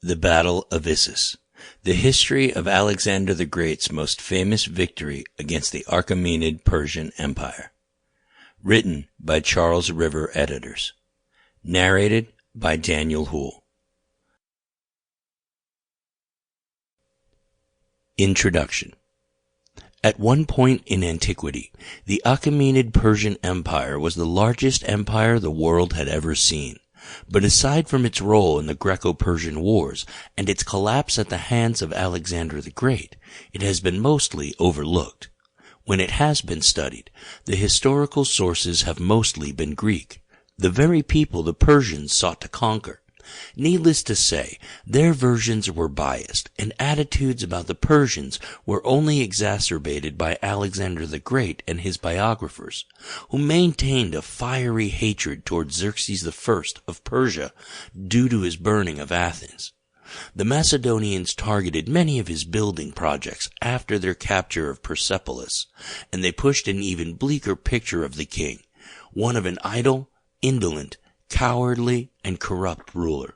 The Battle of Issus, the history of Alexander the Great's most famous victory against the Achaemenid Persian Empire. Written by Charles River editors. Narrated by Daniel Houle. Introduction. At one point in antiquity, the Achaemenid Persian Empire was the largest empire the world had ever seen. But aside from its role in the Greco-Persian Wars and its collapse at the hands of Alexander the Great, it has been mostly overlooked. When it has been studied, the historical sources have mostly been Greek, the very people the Persians sought to conquer. Needless to say, their versions were biased, and attitudes about the Persians were only exacerbated by Alexander the Great and his biographers, who maintained a fiery hatred toward Xerxes I of Persia due to his burning of Athens. The Macedonians targeted many of his building projects after their capture of Persepolis, and they pushed an even bleaker picture of the king, one of an idle, indolent, cowardly, and corrupt ruler.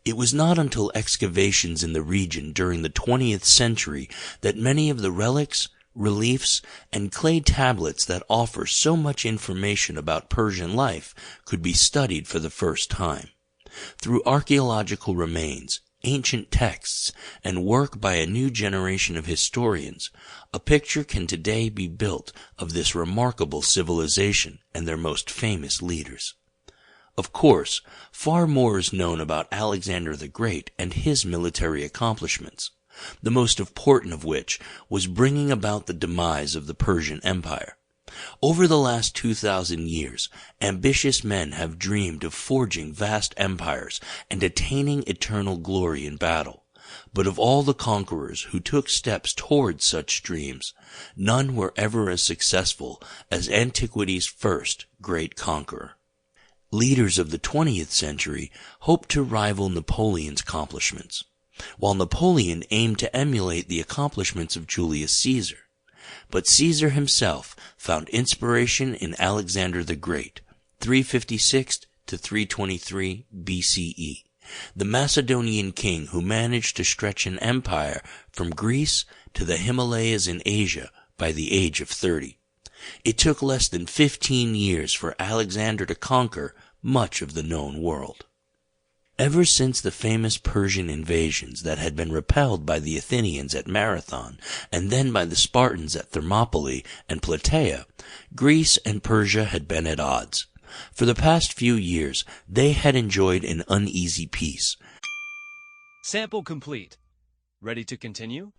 It was not until excavations in the region during the 20th century that many of the relics, reliefs, and clay tablets that offer so much information about Persian life could be studied for the first time. Through archaeological remains, ancient texts, and work by a new generation of historians, a picture can today be built of this remarkable civilization and their most famous leaders. Of course, far more is known about Alexander the Great and his military accomplishments, the most important of which was bringing about the demise of the Persian Empire. Over the last 2,000 years, ambitious men have dreamed of forging vast empires and attaining eternal glory in battle. But of all the conquerors who took steps towards such dreams, none were ever as successful as antiquity's first great conqueror. Leaders of the 20th century hoped to rival Napoleon's accomplishments, while Napoleon aimed to emulate the accomplishments of Julius Caesar. But Caesar himself found inspiration in Alexander the Great, 356 to 323 BCE, the Macedonian king who managed to stretch an empire from Greece to the Himalayas in Asia by the age of 30. It took less than 15 years for Alexander to conquer much of the known world. Ever since the famous Persian invasions that had been repelled by the Athenians at Marathon and then by the Spartans at Thermopylae and Plataea, Greece and Persia had been at odds. For the past few years, they had enjoyed an uneasy peace. Sample complete. Ready to continue?